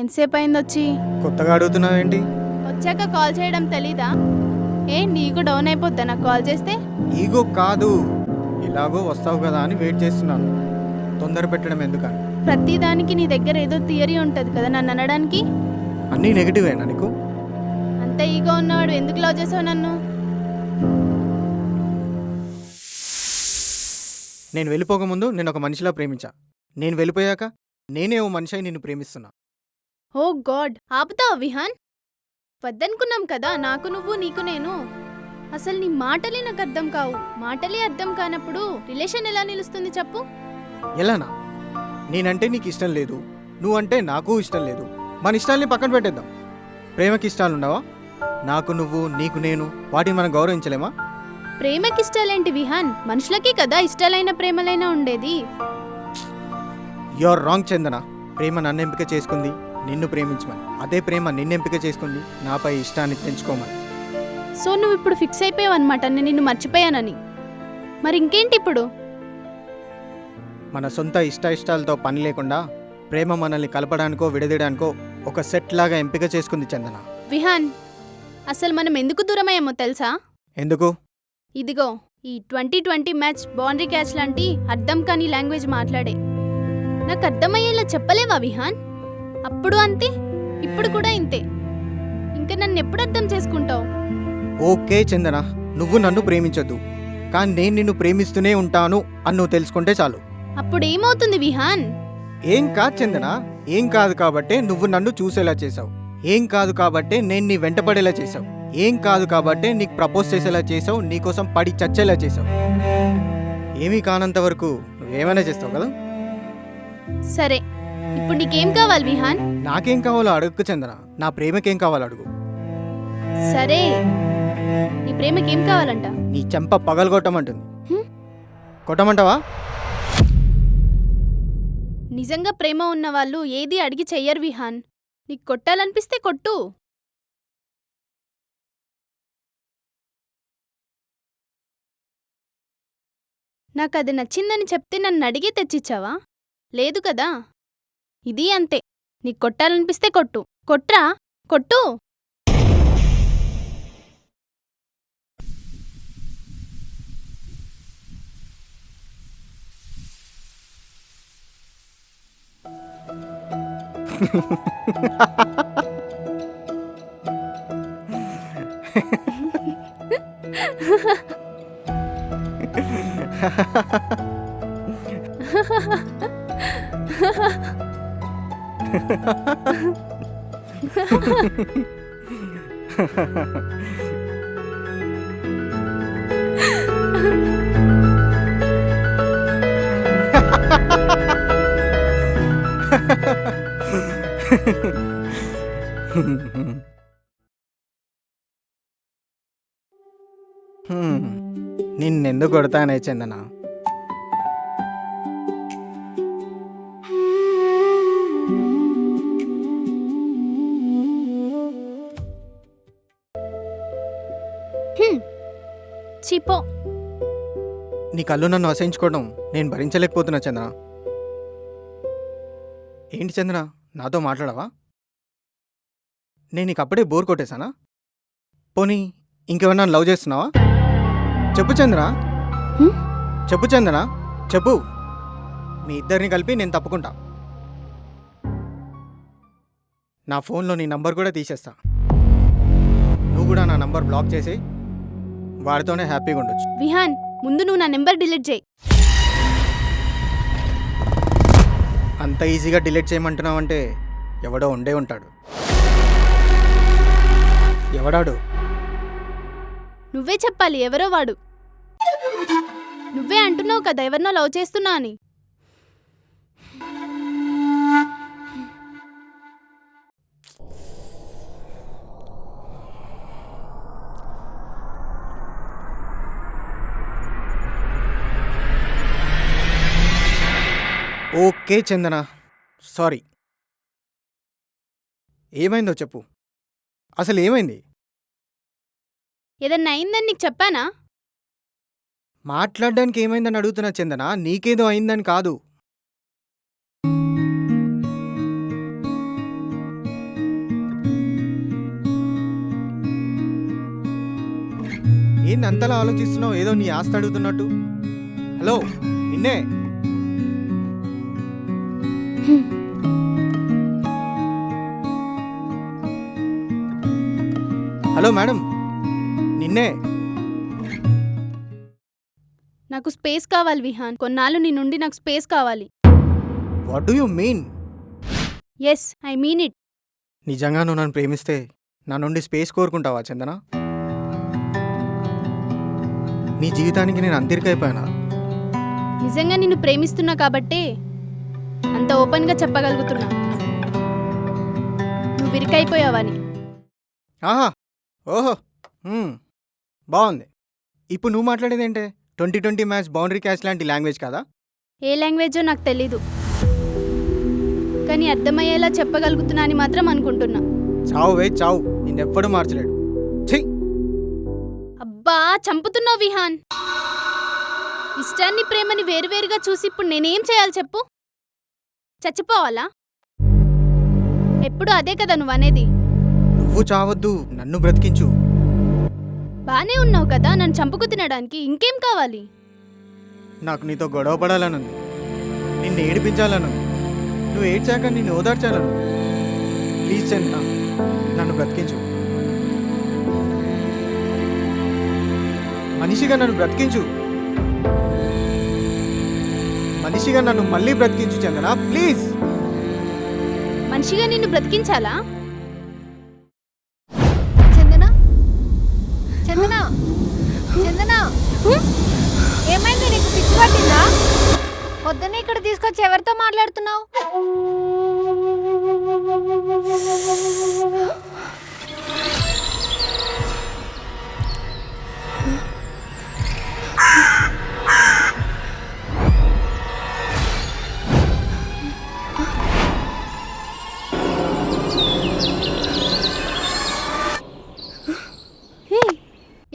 ఎంతసేపు అయింది వచ్చి? కొత్తగా అడుగుతున్నావేంటి? వచ్చాక కాల్ చేయడం తెలీదా? నీకు డౌన్ అయిపోద్దా నాకు కాల్ చేస్తే? ఈగో కాదు, ఇలాగో వస్తావు కదా అని వెయిట్ చేస్తున్నాను. తొందర పెట్టడం ఎందుకని? ప్రతిదానికి నీ దగ్గర ఏదో థియరీ ఉంటుంది కదా నన్ను అనడానికి. అన్నీ నెగిటివేనా నీకు? అంత ఈగో ఉన్నవాడు ఎందుకు లవ్ చేసావు నన్ను? నేను వెళ్ళిపోకముందు నేను ఒక మనిషిలా ప్రేమించా. నేను వెళ్ళిపోయాక నేనే ఓ మనిషి అయి నిన్ను ప్రేమిస్తున్నా. ఓ గాడ్, ఆపుతావా విహాన్? వద్దనుకున్నాం కదా నాకు నువ్వు నీకు నేను. అసలు నీ మాటలే నాకు అర్థం కావు. మాటలే అర్థం కానప్పుడు రిలేషన్ ఎలా నిలుస్తుంది చెప్పు? ఎలానా? నేనంటే నీకు ఇష్టం లేదు, నువ్వంటే నాకు ఇష్టం లేదు. మన ఇష్టాల్ని పక్కన పెట్టేద్దాం. ప్రేమకి ఇష్టాలుండవా? నాకు నువ్వు, నీకు నేను, వాటిని మనం గౌరవించలేమా? ప్రేమకి ఇష్టాలేంటి విహాన్? మనుషులకి కదా ఇష్టాలైన ప్రేమలైనా ఉండేది. యూఆర్ రాంగ్ చందన. ప్రేమ నన్ను ఎంపిక చేసుకుంది నిన్ను ప్రేమించమని. అదే ప్రేమ నిన్ను ఎంపిక చేసుకుంది నాపై ఇష్టాన్ని పెంచుకోమని. సో నువ్వు ఇప్పుడు ఫిక్స్ అయిపోయావు అనమాట నేను నిన్ను మర్చిపోయానని. మరి ఇంకేంటి ఇప్పుడు? మన సొంత ఇష్టాలతో పని లేకుండా ప్రేమ మనల్ని కలపడానికో విడదీయడానికో ఒక సెట్ లాగా ఎంపిక చేసుకుంది చందన. విహాన్, అసలు మనం ఎందుకు దూరమయ్యామో తెలుసా? ఎందుకు? ఇదిగో ఈ 2020 మ్యాచ్ బౌండరీ క్యాచ్ లాంటి అర్థం కాని లాంగ్వేజ్ మాట్లాడే. నాకు అర్థమయ్యేలా చెప్పలేవా విహాన్? అప్పుడు అంతే, ఇప్పుడు కూడా ఇంతే. ఇంకా నన్ను ఎప్పుడు అర్థం చేసుకుంటావు? ఓకే చందన, నువ్వు నన్ను ప్రేమించొద్దు, కానీ నేను నిన్ను ప్రేమిస్తూనే ఉంటాను అని నువ్వు తెలుసుకుంటే చాలు. అప్పుడు ఏమవుతుంది విహాన్? ఏం కాదు చందన, ఏం కాదు కాబట్టే నువ్వు నన్ను చూసేలా చేసావు. ఏం కాదు కాబట్టే నేను నీ వెంటపడేలా చేసావు. ఏం కాదు కాబట్టే నీకు ప్రపోజ్ చేసేలా చేసావు, నీకోసం పడి చచ్చేలా చేసావు. ఏమీ కానంత వరకు నువ్వేమైనా చేస్తావు కదా. సరే, ఇప్పుడు నీకేం కావాలి విహాన్? నాకేం కావాలో అడుగు చందన. నా ప్రేమకేం కావాలో అడుగు. సరే, నీ ప్రేమకేం కావాలంట? నీ చెంప పగలగొట్టమంటుంది. హ్మ్? కొట్టమంటావా? నిజంగా ప్రేమ ఉన్న వాళ్ళు ఏది అడిగి చెయ్యరు విహాన్. నీకు కొట్టాలనిపిస్తే కొట్టు. నాకది నచ్చిందని చెప్తే నన్ను అడిగి తెచ్చిచ్చావా? లేదు కదా. ఇది అంతే, నీకు కొట్టాలనిపిస్తే కొట్టు. కొట్రా, కొట్టు. నిన్నెందుకు కొడతానే చందన? చిపో. నీ కళ్ళు నన్ను అసహించుకోవడం నేను భరించలేకపోతున్నా చందన. ఏంటి చందన, నాతో మాట్లాడవా? నేను నీకు అప్పుడే బోర్ కొట్టేశానా? పోనీ ఇంకెవరన్నా లవ్ చేస్తున్నావా? చెప్పు చందన, చెప్పు చందన, చెప్పు. మీ ఇద్దరిని కలిపి నేను తప్పుకుంటా. నా ఫోన్లో నీ నంబర్ కూడా తీసేస్తా. నువ్వు కూడా నా నంబర్ బ్లాక్ చేసి వాడితోనే హ్యాపీగా ఉండొచ్చు. విహాన్, ముందు నువ్వు నా నెంబర్ డిలీట్ చేయి. అంత ఈజీగా డిలీట్ చేయమంటున్నావంటే ఎవడో ఉండే ఉంటాడు. ఎవడాడు? నువ్వే చెప్పాలి ఎవరో వాడు. నువ్వే అంటున్నావు కదా ఎవరినో లవ్ చేస్తున్నా అని. ఓకే చందన, సారీ. ఏమైందో చెప్పు. అసలు ఏమైంది? ఏదన్నా అయిందని నీకు చెప్పానా? మాట్లాడడానికి ఏమైందని అడుగుతున్నా చందన, నీకేదో అయిందని కాదు. ఏంది అంతలా ఆలోచిస్తున్నావు? ఏదో నీ ఆస్తి అడుగుతున్నట్టు. హలో, నిన్నే. హలో మేడం, నిన్నే. నాకు స్పేస్ కావాలి విహాన్. కొన్నాళ్ళు నీ నుండి నాకు స్పేస్ కావాలి. What do you mean? Yes, I mean it. నిజంగా నువ్వు నన్ను ప్రేమిస్తే నా నుండి స్పేస్ కోరుకుంటావా చందన? నీ జీవితానికి నేను అంతరికైపోయానా? నిజంగా నిన్ను ప్రేమిస్తున్నా కాబట్టే అంత ఓపెన్గా చెప్పగలుగుతున్నా. నువ్వు విరికైపోయావని. ఆహా, ఓహో, బాగుంది. ఇప్పుడు నువ్వు మాట్లాడేది ఏంటే? 2020 మ్యాచ్ బౌండరీ క్యాచ్ లాంటి లాంగ్వేజ్ కాదా? ఏ లాంగ్వేజో నాకు తెలీదు, కానీ అర్థమయ్యేలా చెప్పగలుగుతున్నా అని మాత్రం అనుకుంటున్నా. చావు వే చావు, నిన్నెవ్వడూ మార్చలేడు. ఛీ! అబ్బా, చంపుతున్నావు విహాన్. ఇష్టాన్ని ప్రేమని వేరువేరుగా చూసి ఇప్పుడు నేనేం చేయాలి చెప్పు? చచ్చిపోవాలా? ఎప్పుడు అదే కదా నువ్వు అనేది. నువ్వు చావద్దు, నన్ను బ్రతికించు. బానే ఉన్నావు కదా నన్ను చంపుకు తినడానికి, ఇంకేం కావాలి? నాకు నీతో గొడవ పడాలనుంది, నిన్ను ఏడిపించాలనుంది, నువ్వు ఏడ్చాక నిన్ను ఓదార్చాలను. ప్లీజ్ చంద్ర, నన్ను బ్రతికించు. మనిషిగా నన్ను బ్రతికించు. మనిషిగా నన్ను మళ్ళీ బ్రతికించు చందన, ప్లీజ్. మనిషిగా నిన్ను బ్రతికించాలా? చందన, చందన, చందన, ఏమైంది? నీకు పిచ్చి పట్టిందా? పొద్దున్నే ఇక్కడ తీసుకొచ్చి ఎవరితో మాట్లాడుతున్నావు?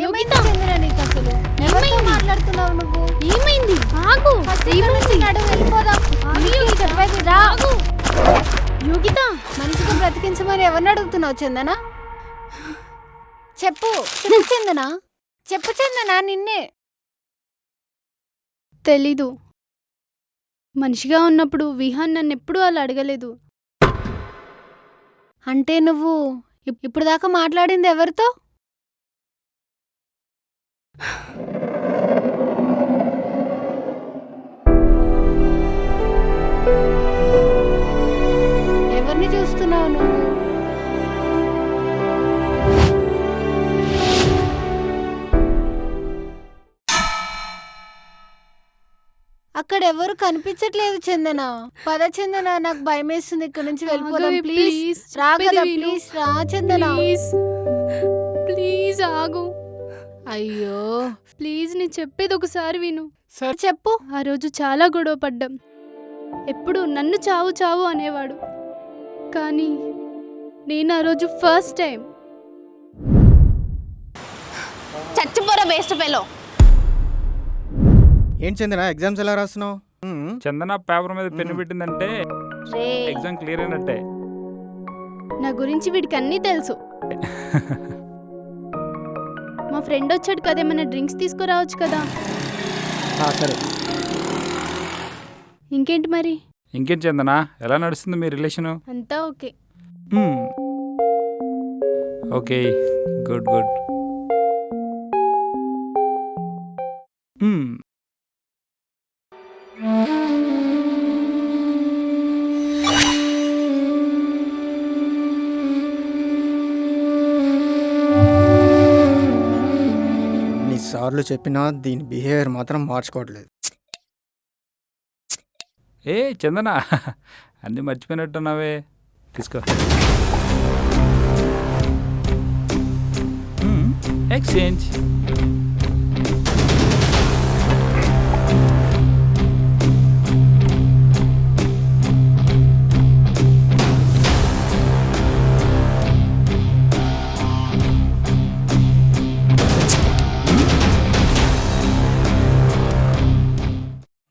ఏమైంది చందన నీకు అసలు? ఎవరితో మాట్లాడుతున్నావు నువ్వు? ఏమైంది? ఆగు. ఫస్ట్ ఇక్కడ నుంచి నడువు, వెళ్ళిపోదాం. నీకు చెప్పేది రా. యోగిత, మనిషిగా బ్రతికించమని ఎవరిని అడుగుతున్నావు చందన? చెప్పు చెప్పు చందన, చెప్పు చందన. నిన్నే. తెలీదు. మనిషిగా ఉన్నప్పుడు విహాన్ నన్ను ఎప్పుడూ అలా అడగలేదు. అంటే నువ్వు ఇప్పుడు దాకా మాట్లాడింది ఎవరితో? ఎవరిని చూస్తున్నావు నువ్వు? అక్కడ ఎవరు కనిపించట్లేదు చందన. పద చందన, నాకు భయం వేస్తుంది. ఇక్కడ నుంచి వెళ్ళిపోదాం. ఆగవే, ప్లీజ్ ప్లీజ్. రా కదా, చెప్పేది విను. ప్లీజ్ రా చందన. ప్లీజ్, ప్లీజ్ ఆగు. అయ్యో, ప్లీజ్, నేను చెప్పేది ఒకసారి విను. సరే చెప్పు. ఆ రోజు చాలా గొడవ పడ్డాం. ఎప్పుడు నన్ను చావు చావు అనేవాడు, కానీ నేను ఆ రోజు ఫస్ట్ టైం. చచ్చిపోరా వేస్ట్ ఫెలో. ఏంటి చందన, ఎగ్జామ్స్ ఎలా రాస్తున్నావు? చందన పేపర్ మీద పెన్ను పెట్టిందంటే ఎగ్జామ్ క్లియర్ అయినట్టే. నా గురించి వీడికి అన్నీ తెలుసు. మా ఫ్రెండ్ వచ్చాడు కదా, ఏమైనా డ్రింక్స్ తీసుకురావచ్చు కదా. సరే. ఇంకేంటి మరి? ఇంకేం చందన, ఎలా నడుస్తుంది మీ రిలేషను? అంతా ఓకే. Okay, good good. ఎన్నిసార్లు చెప్పినా దీని బిహేవియర్ మాత్రం మార్చుకోవట్లేదు. ఏ చందన, అన్నీ మర్చిపోయినట్టున్నావే. తీసుకో. ఎక్స్చేంజ్.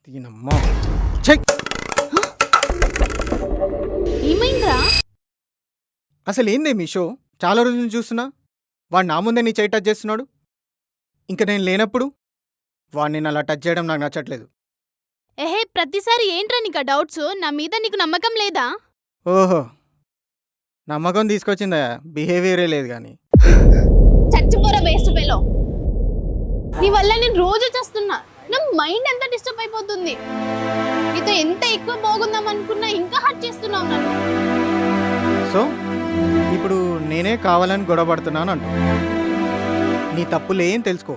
దీనమ్మా, చెక్. ఏమైందిరా? అసలు ఏందే మీ షో? చాలా రోజులు చూస్తున్నా, వాడు నా ముందే నీ చేయి టచ్ చేస్తున్నాడు. ఇంకా నేను లేనప్పుడు వాడిని అలా టచ్ చేయడం నాకు నచ్చట్లేదు. ఎహే ప్రతిసారి ఏంట్రా నీకు ఆ డౌట్స్? నా మీద నీకు నమ్మకం లేదా? ఓహో, నమ్మకం తీసుకొచ్చిందా? బిహేవియరే లేదు కానీ. చచ్చిపోరా వేస్ట్ ఫెలో. నీ వల్ల నేను రోజు చేస్తున్నా, నా మైండ్ ఎంత డిస్టర్బ్ అయిపోతుంది. నీతో ఎంత ఎక్కువ బాగుందాం అనుకున్నా ఇంకా హర్ట్ చేస్తున్నావు నన్ను. సో ఇప్పుడు నేనే కావాలని గొడవ పడుతున్నాను అంటూ నీ తప్పులేం తెలుసుకో.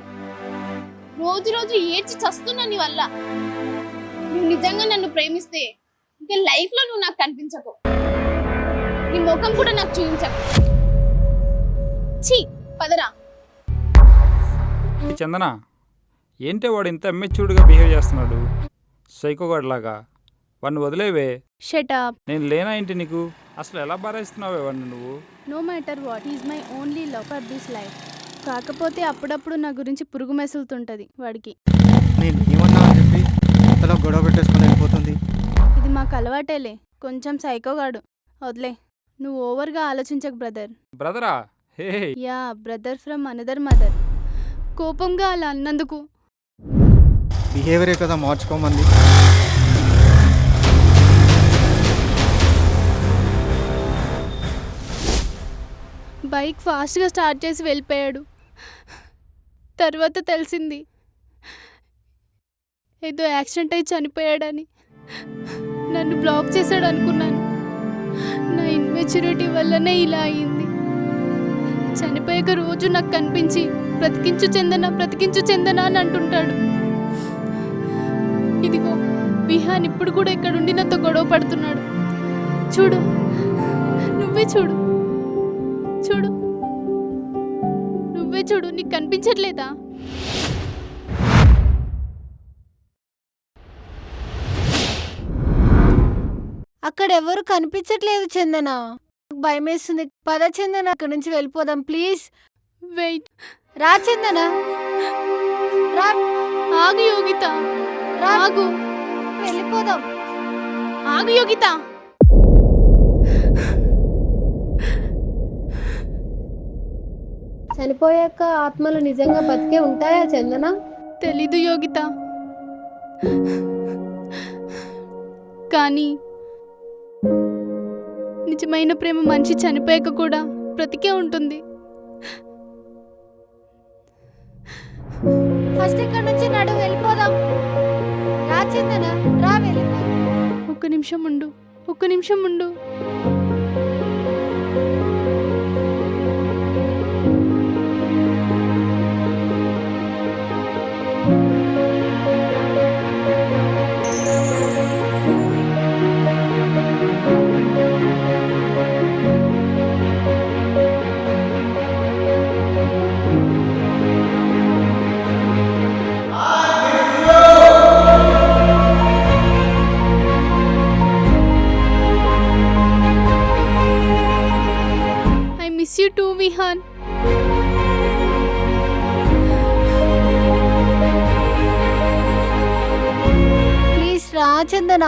రోజు రోజు ఏడ్చి చస్తున్నా నీ వల్ల. నువ్వు నిజంగా నన్ను ప్రేమిస్తే ఇంకా లైఫ్ లో నువ్వు నాకు కనిపించకు, నీ ముఖం కూడా నాకు చూపించకు. ఛీ పదరా. ఈ చందన, ఏంటే వాడు ఇంత మెచ్యూర్డ్గా బిహేవ్ చేస్తున్నాడు, సైకోగాడ్లాగా. వాడిని వదిలేవే. Shut up. నేను లేనా ఏంటి నీకు? అసలు ఎలా బారేస్తున్నావే వాడిని నువ్వు? No matter what, is my only love for this life. కాకపోతే అప్పుడప్పుడు నా గురించి పురుగు మెసులుతుంటది వాడికి. నేను ఏమన్నా అని చెప్పి అంతలో గొడవ పెట్టేసుకుని వెళ్ళిపోతుంది. ఇది మాకు అలవాటేలే, కొంచెం సైకోగాడు. వదిలే, నువ్వు ఓవర్గా ఆలోచించకు బ్రదర్. బ్రదరా? Hey, ya brother from another mother. కోపంగా అలా అన్నందుకు. బిహేవియరే కదా మార్చుకోమంది. బైక్ ఫాస్ట్గా స్టార్ట్ చేసి వెళ్ళిపోయాడు. తర్వాత తెలిసింది ఏదో యాక్సిడెంట్ అయి చనిపోయాడని. నన్ను బ్లాక్ చేశాడు అనుకున్నాను. నా ఇన్మెచ్యూరిటీ వల్లనే ఇలా అయింది. చనిపోయాక రోజు నాకు కనిపించి బ్రతికించు చందన, బ్రతికించు చందన అని అంటుంటాడు. ఇదిగో విహాన్ ఇప్పుడు కూడా ఇక్కడుండి నాతో గొడవ పడుతున్నాడు. చూడు, నువ్వే చూడు, చూడు, నువ్వే చూడు, నీకు కనిపించట్లేదా? అక్కడ ఎవరు కనిపించట్లేదు చందన. భయం వేస్తుంది. పద చందన, అక్కడి నుంచి వెళ్ళిపోదాం ప్లీజ్. వెయిట్, రా చందన, రా. ఆగు యోగిత, ఆగు, వెళ్ళిపోదాం. ఆగు యోగిత. చనిపోయాక ఆత్మలు నిజంగా బతికే ఉంటాయా చందన? తెలీదు యోగిత, కానీ నిజమైన ప్రేమ మనిషి చనిపోయాక కూడా బ్రతికే ఉంటుంది. ఫస్ట్ ఇక్కడ నుంచి నడు, వెళ్ళిపోదాం. రా చందన, రా, వెళ్ళిపో. ఒక్క నిమిషం ఉండు, ఒక్క నిమిషం ఉండు. Miss you too Vihan. Please రా చందన.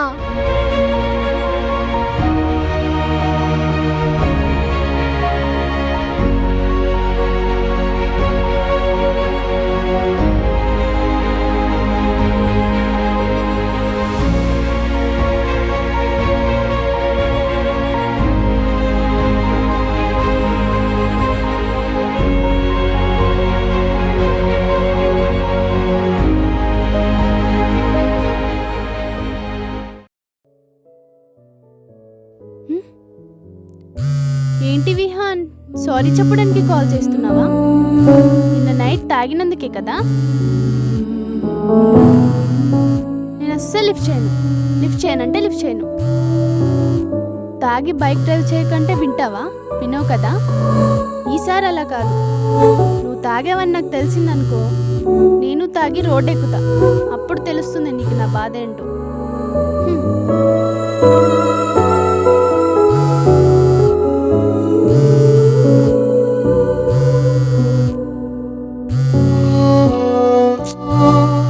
ఏంటి విహాన్, సారీ చెప్పడానికి కాల్ చేస్తున్నావా? నిన్న నైట్ తాగినందుకే కదా? నేను అస్సలు లిఫ్ట్ చేయను. లిఫ్ట్ చేయనంటే లిఫ్ట్ చేయను. తాగి బైక్ డ్రైవ్ చేయకంటే వింటావా? వినవు కదా. ఈసారి అలా కాదు. నువ్వు తాగావని నాకు తెలిసిందనుకో, నేను తాగి రోడ్ ఎక్కుతా. అప్పుడు తెలుస్తుంది నీకు నా బాధ ఏంటో.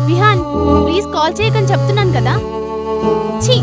విహాన్ ప్లీజ్ కాల్ చేయకని చెప్తున్నాను కదా. ఛీ.